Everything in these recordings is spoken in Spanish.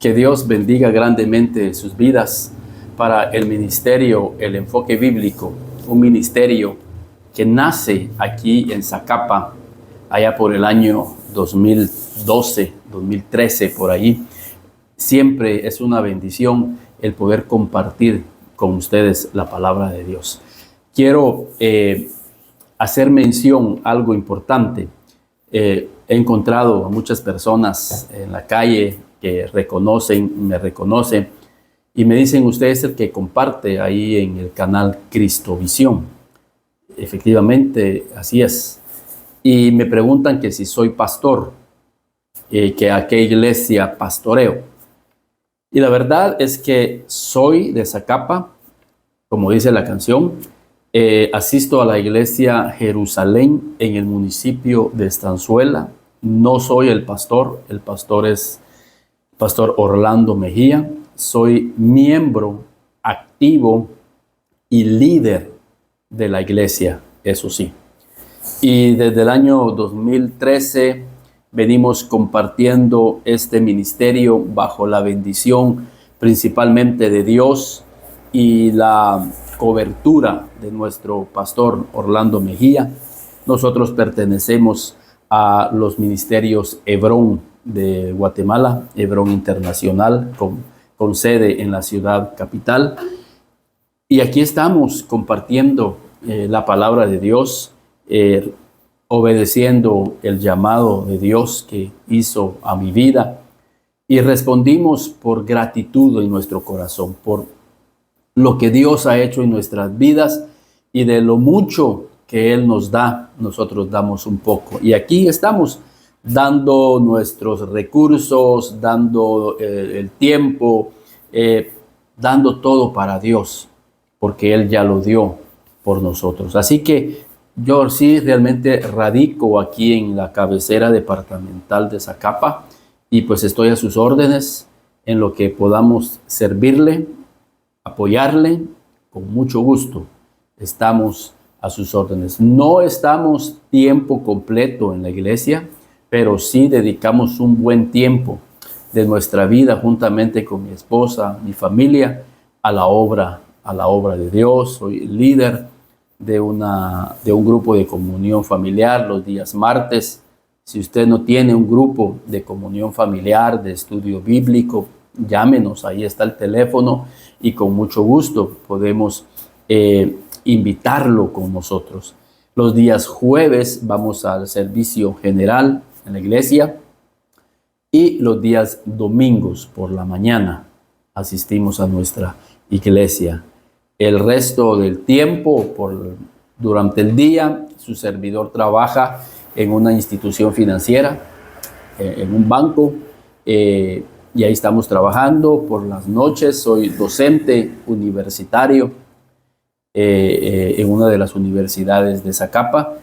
Que Dios bendiga grandemente sus vidas para el ministerio, el enfoque bíblico, un ministerio que nace aquí en Zacapa, allá por el año 2012, 2013, por ahí. Siempre es una bendición el poder compartir con ustedes la palabra de Dios. Quiero hacer mención a algo importante. He encontrado a muchas personas en la calle que me reconocen y me dicen: usted es el que comparte ahí en el canal Cristovisión. Efectivamente, así es. Y me preguntan que si soy pastor, que a qué iglesia pastoreo. Y la verdad es que soy de Zacapa, como dice la canción. Asisto a la iglesia Jerusalén en el municipio de Estanzuela. No soy el pastor es Pastor Orlando Mejía. Soy miembro activo y líder de la iglesia, eso sí. Y desde el año 2013 venimos compartiendo este ministerio bajo la bendición principalmente de Dios y la cobertura de nuestro pastor Orlando Mejía. Nosotros pertenecemos a los ministerios Hebrón de Guatemala, Hebrón Internacional, con sede en la ciudad capital. Y aquí estamos compartiendo la palabra de Dios, obedeciendo el llamado de Dios que hizo a mi vida. Y respondimos por gratitud en nuestro corazón, por lo que Dios ha hecho en nuestras vidas, y de lo mucho que Él nos da, nosotros damos un poco. Y aquí estamos dando nuestros recursos, dando el tiempo, dando todo para Dios, porque Él ya lo dio por nosotros. Así que yo sí realmente radico aquí en la cabecera departamental de Zacapa, y pues estoy a sus órdenes en lo que podamos servirle, apoyarle, con mucho gusto. Estamos a sus órdenes. No estamos tiempo completo en la iglesia, pero sí dedicamos un buen tiempo de nuestra vida juntamente con mi esposa, mi familia, a la obra de Dios. Soy líder de un grupo de comunión familiar los días martes. Si usted no tiene un grupo de comunión familiar, de estudio bíblico, llámenos, ahí está el teléfono, y con mucho gusto podemos invitarlo con nosotros. Los días jueves vamos al servicio general en la iglesia, y los días domingos por la mañana asistimos a nuestra iglesia. El resto del tiempo, durante el día, su servidor trabaja en una institución financiera, en un banco, y ahí estamos trabajando. Por las noches soy docente universitario en una de las universidades de Zacapa,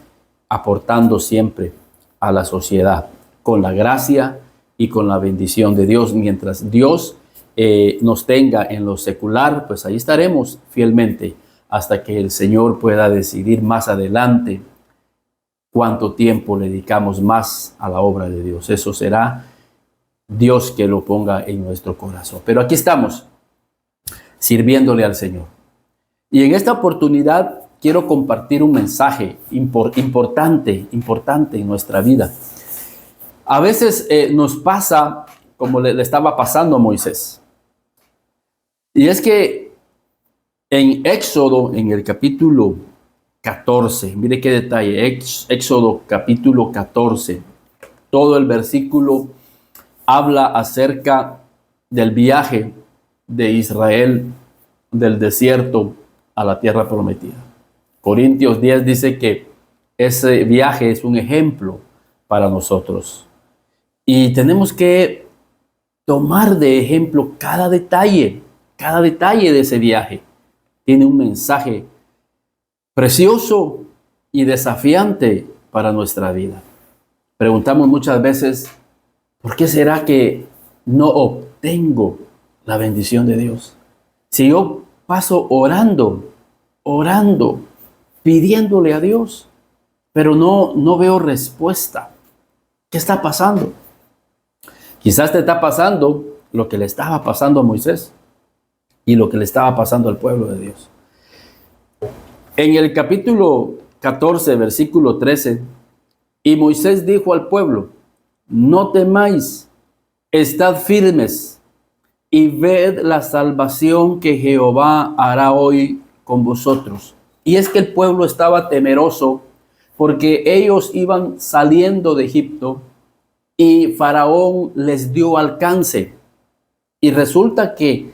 aportando siempre a la sociedad con la gracia y con la bendición de Dios. Mientras Dios nos tenga en lo secular, pues ahí estaremos fielmente hasta que el Señor pueda decidir más adelante cuánto tiempo le dedicamos más a la obra de Dios. Eso será Dios que lo ponga en nuestro corazón. Pero aquí estamos, sirviéndole al Señor. Y en esta oportunidad quiero compartir un mensaje importante en nuestra vida. A veces nos pasa como le estaba pasando a Moisés. Y es que en Éxodo, en el capítulo 14, mire qué detalle, Éxodo capítulo 14, todo el versículo habla acerca del viaje de Israel del desierto a la tierra prometida. Corintios 10 dice que ese viaje es un ejemplo para nosotros. Y tenemos que tomar de ejemplo cada detalle de ese viaje. Tiene un mensaje precioso y desafiante para nuestra vida. Preguntamos muchas veces: ¿por qué será que no obtengo la bendición de Dios? Si yo paso orando, pidiéndole a Dios, pero no veo respuesta. ¿Qué está pasando? Quizás te está pasando lo que le estaba pasando a Moisés y lo que le estaba pasando al pueblo de Dios. En el capítulo 14, versículo 13, y Moisés dijo al pueblo: no temáis, estad firmes y ved la salvación que Jehová hará hoy con vosotros. Y es que el pueblo estaba temeroso porque ellos iban saliendo de Egipto y Faraón les dio alcance. Y resulta que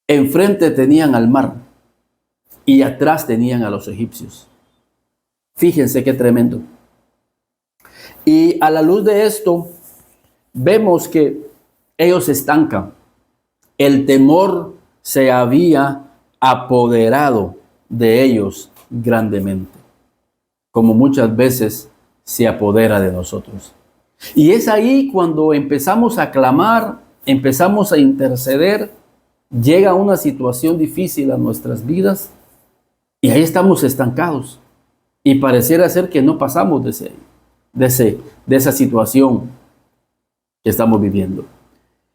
enfrente tenían al mar y atrás tenían a los egipcios. Fíjense qué tremendo. Y a la luz de esto, vemos que ellos se estancan. El temor se había apoderado de ellos grandemente, como muchas veces se apodera de nosotros. Y es ahí cuando empezamos a clamar, empezamos a interceder, llega una situación difícil a nuestras vidas y ahí estamos estancados. Y pareciera ser que no pasamos de esa situación que estamos viviendo.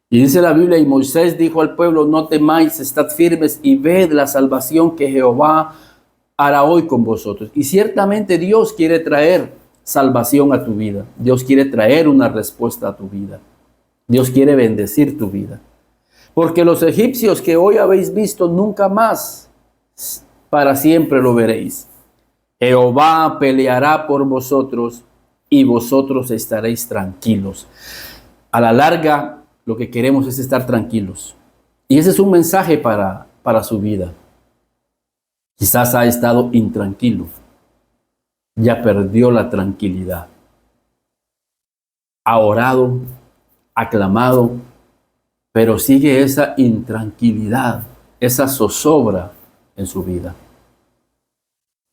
Y dice la Biblia: y Moisés dijo al pueblo: no temáis, estad firmes y ved la salvación que Jehová hará hoy con vosotros. Y ciertamente Dios quiere traer salvación a tu vida. Dios quiere traer una respuesta a tu vida. Dios quiere bendecir tu vida. Porque los egipcios que hoy habéis visto, nunca más para siempre lo veréis. Jehová peleará por vosotros y vosotros estaréis tranquilos. A la larga, lo que queremos es estar tranquilos. Y ese es un mensaje para su vida. Quizás ha estado intranquilo. Ya perdió la tranquilidad. Ha orado, ha clamado, pero sigue esa intranquilidad, esa zozobra en su vida.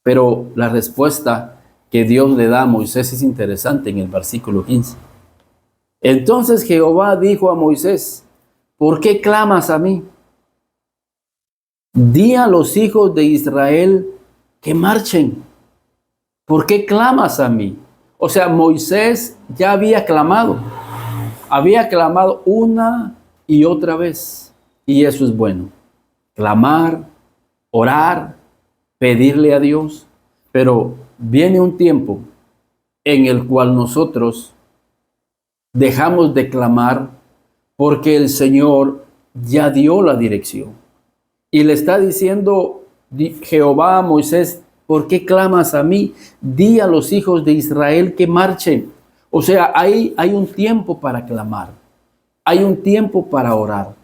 Pero la respuesta que Dios le da a Moisés es interesante en el versículo 15. Entonces Jehová dijo a Moisés: ¿por qué clamas a mí? Di a los hijos de Israel que marchen. ¿Por qué clamas a mí? O sea, Moisés ya había clamado una y otra vez. Y eso es bueno. Clamar, orar, pedirle a Dios. Pero viene un tiempo en el cual nosotros dejamos de clamar porque el Señor ya dio la dirección. Y le está diciendo Jehová a Moisés: ¿por qué clamas a mí? Di a los hijos de Israel que marchen. O sea, hay un tiempo para clamar. Hay un tiempo para orar.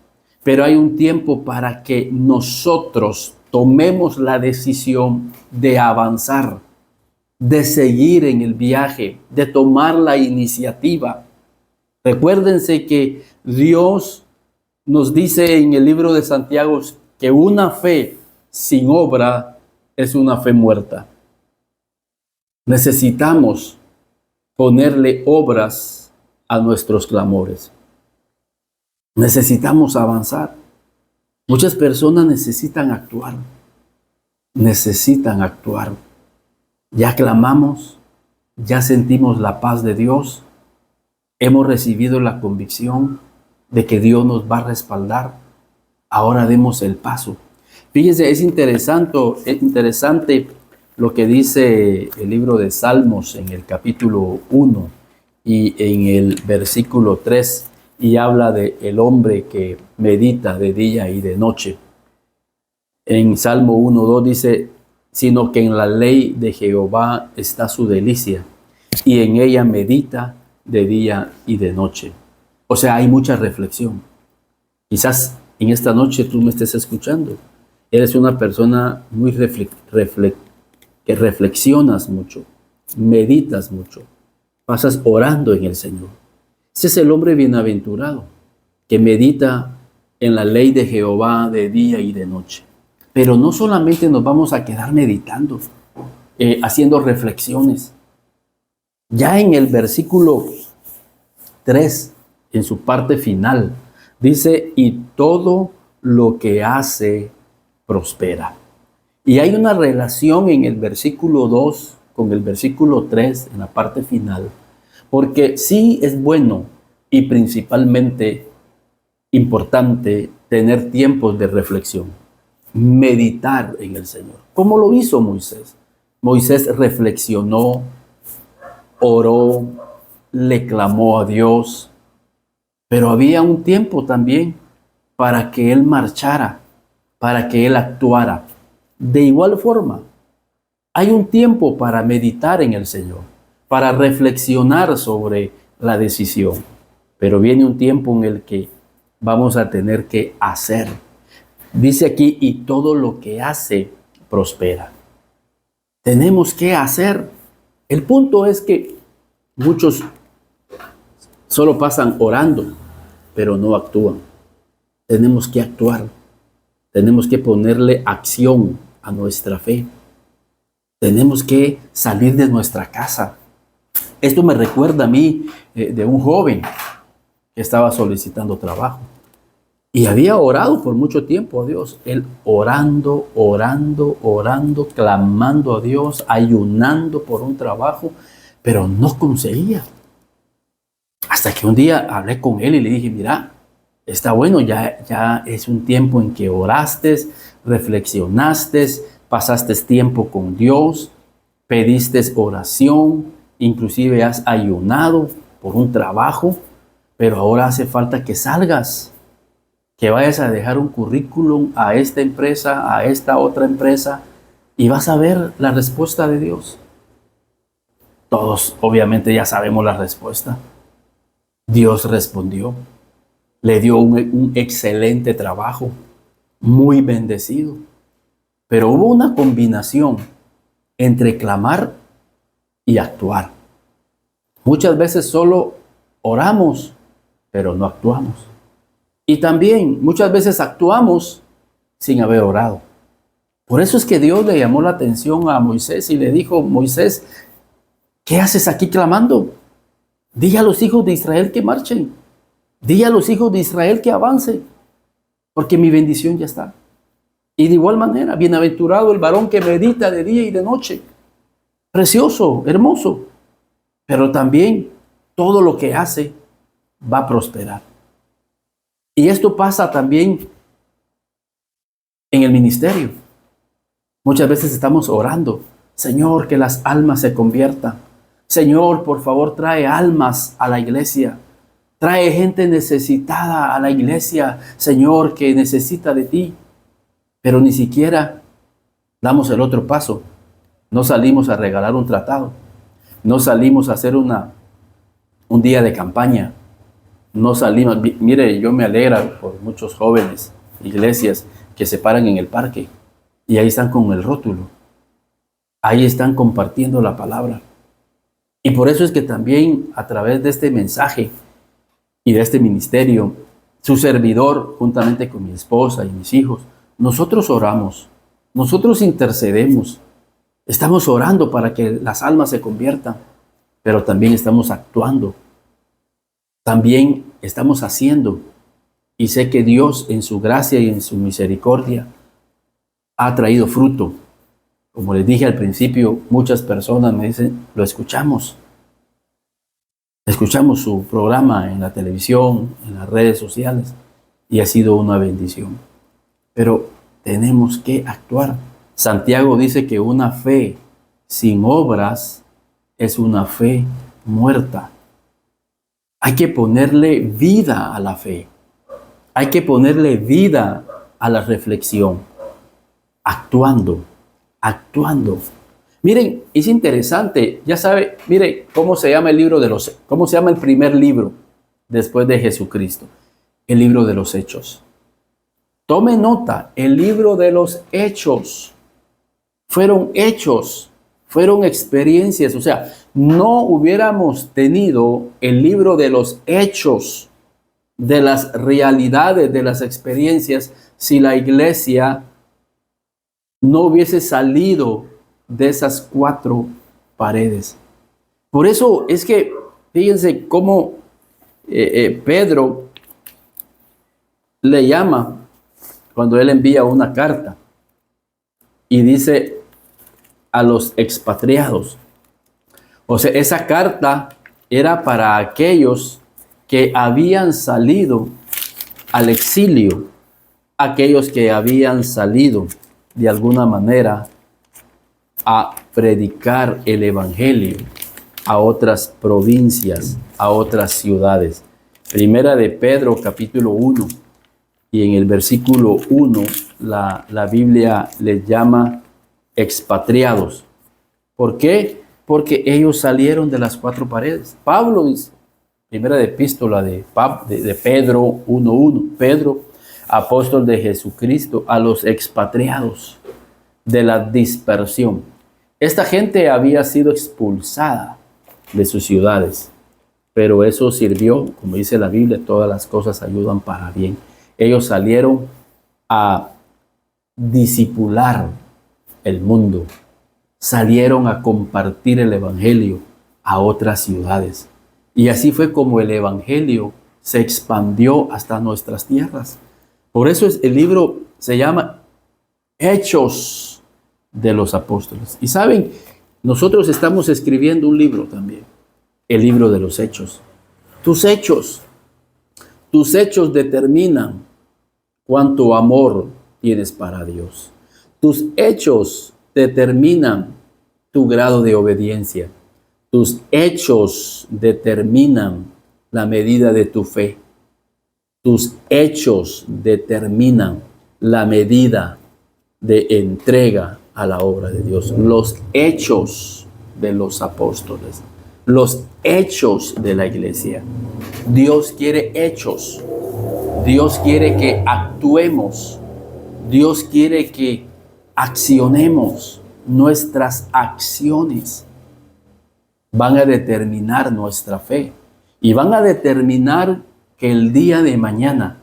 Pero hay un tiempo para que nosotros tomemos la decisión de avanzar, de seguir en el viaje, de tomar la iniciativa. Recuérdense que Dios nos dice en el libro de Santiago que una fe sin obra es una fe muerta. Necesitamos ponerle obras a nuestros clamores. Necesitamos avanzar. Muchas personas necesitan actuar. Necesitan actuar. Ya clamamos, ya sentimos la paz de Dios, hemos recibido la convicción de que Dios nos va a respaldar. Ahora demos el paso. Fíjense, es interesante lo que dice el libro de Salmos en el capítulo 1 y en el versículo 3, y habla de el hombre que medita de día y de noche. En Salmo 1:2 dice: sino que en la ley de Jehová está su delicia, y en ella medita de día y de noche. O sea, hay mucha reflexión. Quizás en esta noche tú me estés escuchando. Eres una persona muy que reflexionas mucho, meditas mucho, pasas orando en el Señor. Ese es el hombre bienaventurado, que medita en la ley de Jehová de día y de noche. Pero no solamente nos vamos a quedar meditando, haciendo reflexiones. Ya en el versículo 3, en su parte final, dice: y todo lo que hace prospera. Y hay una relación en el versículo 2 con el versículo 3 en la parte final, porque sí es bueno y principalmente importante tener tiempos de reflexión, meditar en el Señor. ¿Cómo lo hizo Moisés? Moisés reflexionó, oró, le clamó a Dios, pero había un tiempo también para que él marchara, para que él actuara. De igual forma, hay un tiempo para meditar en el Señor, para reflexionar sobre la decisión, pero viene un tiempo en el que vamos a tener que hacer. Dice aquí, y todo lo que hace prospera. Tenemos que hacer. El punto es que muchos solo pasan orando, pero no actúan. Tenemos que actuar. Tenemos que ponerle acción a nuestra fe. Tenemos que salir de nuestra casa. Esto me recuerda a mí de un joven que estaba solicitando trabajo. Y había orado por mucho tiempo a Dios. Él orando, clamando a Dios, ayunando por un trabajo, pero no conseguía. Hasta que un día hablé con él y le dije, mira, está bueno, ya es un tiempo en que oraste, reflexionaste, pasaste tiempo con Dios, pediste oración, inclusive has ayunado por un trabajo, pero ahora hace falta que salgas, que vayas a dejar un currículum a esta empresa, a esta otra empresa, y vas a ver la respuesta de Dios. Todos obviamente ya sabemos la respuesta. Dios respondió, le dio un excelente trabajo, muy bendecido, pero hubo una combinación entre clamar y actuar. Muchas veces solo oramos, pero no actuamos. Y también muchas veces actuamos sin haber orado. Por eso es que Dios le llamó la atención a Moisés y le dijo, Moisés, ¿qué haces aquí clamando? Dile a los hijos de Israel que marchen. Dile a los hijos de Israel que avancen, porque mi bendición ya está. Y de igual manera, bienaventurado el varón que medita de día y de noche. Precioso, hermoso. Pero también todo lo que hace va a prosperar. Y esto pasa también en el ministerio. Muchas veces estamos orando, Señor, que las almas se conviertan. Señor, por favor, trae almas a la iglesia. Trae gente necesitada a la iglesia, Señor, que necesita de ti. Pero ni siquiera damos el otro paso. No salimos a regalar un tratado. No salimos a hacer un día de campaña. No salimos. Mire, yo me alegra por muchos jóvenes, iglesias, que se paran en el parque y ahí están con el rótulo. Ahí están compartiendo la palabra. Y por eso es que también a través de este mensaje y de este ministerio, su servidor, juntamente con mi esposa y mis hijos, nosotros oramos, nosotros intercedemos, estamos orando para que las almas se conviertan, pero también estamos actuando, también estamos haciendo. Y sé que Dios en su gracia y en su misericordia ha traído fruto. Como les dije al principio, muchas personas me dicen, lo escuchamos. Escuchamos su programa en la televisión, en las redes sociales, y ha sido una bendición. Pero tenemos que actuar. Santiago dice que una fe sin obras es una fe muerta. Hay que ponerle vida a la fe. Hay que ponerle vida a la reflexión. Actuando. Miren, es interesante, ya sabe, mire cómo se llama cómo se llama el primer libro después de Jesucristo. El libro de los Hechos. Tome nota, el libro de los Hechos. Fueron hechos, fueron experiencias. O sea, no hubiéramos tenido el libro de los Hechos, de las realidades, de las experiencias, si la iglesia no hubiese salido de esas 4 paredes. Por eso es que, fíjense cómo Pedro le llama cuando él envía una carta y dice a los expatriados. O sea, esa carta era para aquellos que habían salido al exilio aquellos que habían salido de alguna manera a predicar el evangelio a otras provincias, a otras ciudades. Primera de Pedro, capítulo 1, y en el versículo 1, la Biblia les llama expatriados. ¿Por qué? Porque ellos salieron de las cuatro paredes. Pablo dice, primera de epístola de Pedro 1:1, Pedro, apóstol de Jesucristo, a los expatriados de la dispersión. Esta gente había sido expulsada de sus ciudades, pero eso sirvió, como dice la Biblia, todas las cosas ayudan para bien. Ellos salieron a discipular el mundo, salieron a compartir el evangelio a otras ciudades. Y así fue como el evangelio se expandió hasta nuestras tierras. Por eso el libro se llama Hechos de los Apóstoles. Y saben, nosotros estamos escribiendo un libro también, el libro de los Hechos. Tus hechos determinan cuánto amor tienes para Dios. Tus hechos determinan tu grado de obediencia. Tus hechos determinan la medida de tu fe. Tus hechos determinan la medida de entrega a la obra de Dios. Los hechos de los apóstoles, los hechos de la iglesia. Dios quiere hechos. Dios quiere que actuemos. Dios quiere que accionemos. Nuestras acciones van a determinar nuestra fe y van a determinar que el día de mañana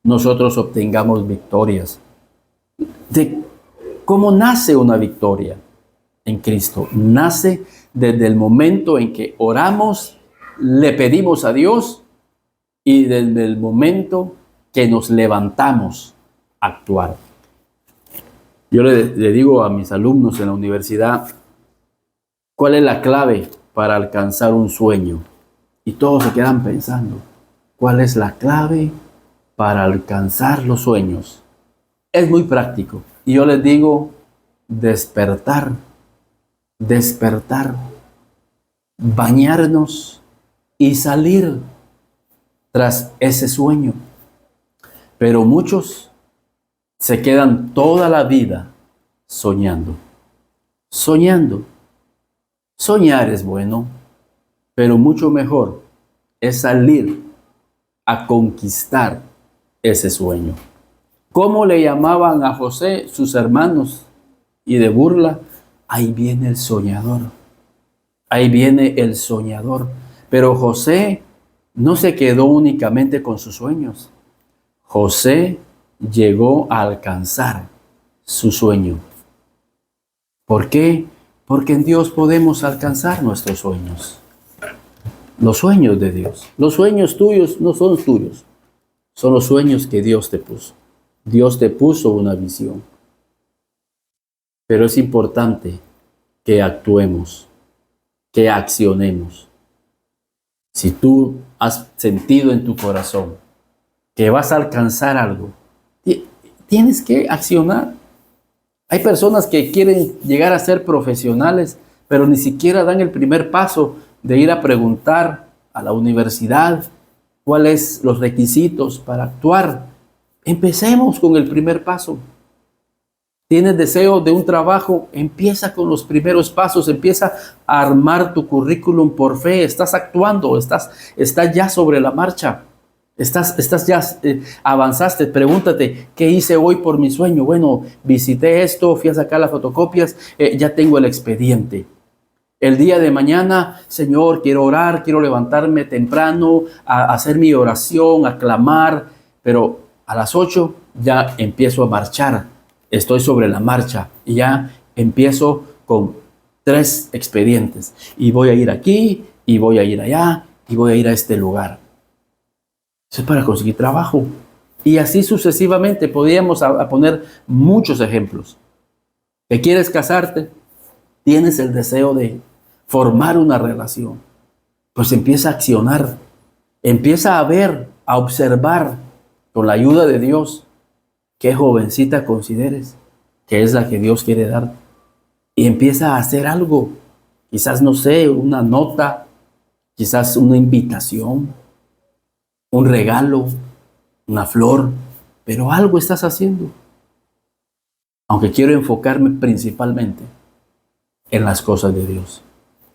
nosotros obtengamos victorias. ¿Cómo nace una victoria en Cristo? Nace desde el momento en que oramos, le pedimos a Dios y desde el momento que nos levantamos a actuar. Yo le digo a mis alumnos en la universidad, ¿cuál es la clave para alcanzar un sueño? Y todos se quedan pensando, ¿cuál es la clave para alcanzar los sueños? Es muy práctico. Y yo les digo, despertar, bañarnos y salir tras ese sueño. Pero muchos se quedan toda la vida soñando. Soñar es bueno, pero mucho mejor es salir a conquistar ese sueño. ¿Cómo le llamaban a José sus hermanos? Y de burla, ahí viene el soñador. Ahí viene el soñador. Pero José no se quedó únicamente con sus sueños. José llegó a alcanzar su sueño. ¿Por qué? Porque en Dios podemos alcanzar nuestros sueños. Los sueños de Dios. Los sueños tuyos no son tuyos. Son los sueños que Dios te puso. Dios te puso una visión. Pero es importante que actuemos, que accionemos. Si tú has sentido en tu corazón que vas a alcanzar algo, tienes que accionar. Hay personas que quieren llegar a ser profesionales, pero ni siquiera dan el primer paso de ir a preguntar a la universidad cuáles son los requisitos para actuar. Empecemos con el primer paso. ¿Tienes deseo de un trabajo? Empieza con los primeros pasos, empieza a armar tu currículum por fe. Estás actuando, estás ya sobre la marcha. Estás ya, avanzaste. Pregúntate, ¿qué hice hoy por mi sueño? Bueno, visité esto, fui a sacar las fotocopias, ya tengo el expediente. El día de mañana, Señor, quiero orar, quiero levantarme temprano, a hacer mi oración, a clamar, pero a las 8 ya empiezo a marchar. Estoy sobre la marcha y ya empiezo con 3 expedientes. Y voy a ir aquí, y voy a ir allá, y voy a ir a este lugar. Eso es para conseguir trabajo. Y así sucesivamente podríamos poner muchos ejemplos. ¿Que quieres casarte? ¿Tienes el deseo de formar una relación? Pues empieza a accionar. Empieza a ver, a observar con la ayuda de Dios, qué jovencita consideres que es la que Dios quiere dar. Y empieza a hacer algo. Quizás, no sé, una nota, quizás una invitación, un regalo, una flor, pero algo estás haciendo. Aunque quiero enfocarme principalmente en las cosas de Dios.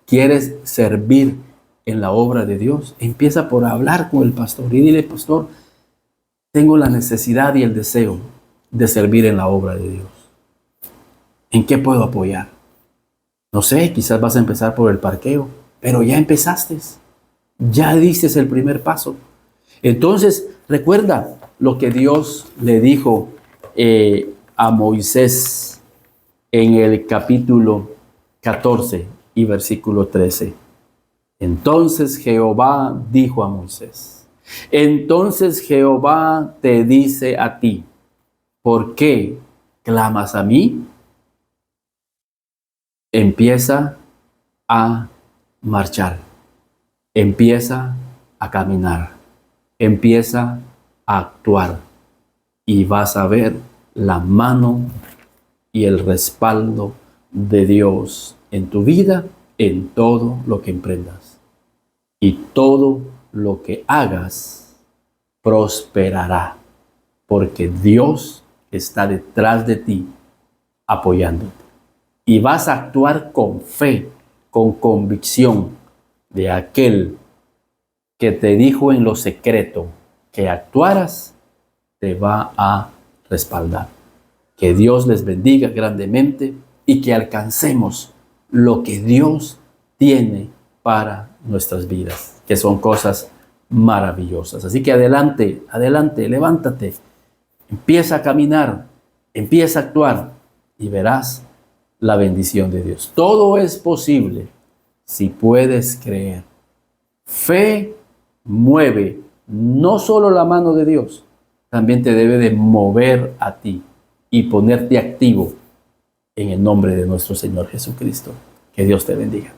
¿Quieres servir en la obra de Dios? Empieza por hablar con el pastor y dile: pastor, tengo la necesidad y el deseo de servir en la obra de Dios. ¿En qué puedo apoyar? No sé, quizás vas a empezar por el parqueo, pero ya empezaste. Ya diste el primer paso. Entonces, recuerda lo que Dios le dijo a Moisés en el capítulo 14 y versículo 13. Entonces Jehová dijo a Moisés: entonces Jehová te dice a ti, ¿por qué clamas a mí? Empieza a marchar, empieza a caminar, empieza a actuar y vas a ver la mano y el respaldo de Dios en tu vida, en todo lo que emprendas. Y todo lo que hagas prosperará, porque Dios está detrás de ti apoyándote. Y vas a actuar con fe, con convicción de aquel que te dijo en lo secreto que actuaras, te va a respaldar. Que Dios les bendiga grandemente y que alcancemos lo que Dios tiene para nuestras vidas, que son cosas maravillosas. Así que adelante, adelante, levántate, empieza a caminar, empieza a actuar y verás la bendición de Dios. Todo es posible si puedes creer. Fe mueve no solo la mano de Dios, también te debe de mover a ti y ponerte activo en el nombre de nuestro Señor Jesucristo. Que Dios te bendiga.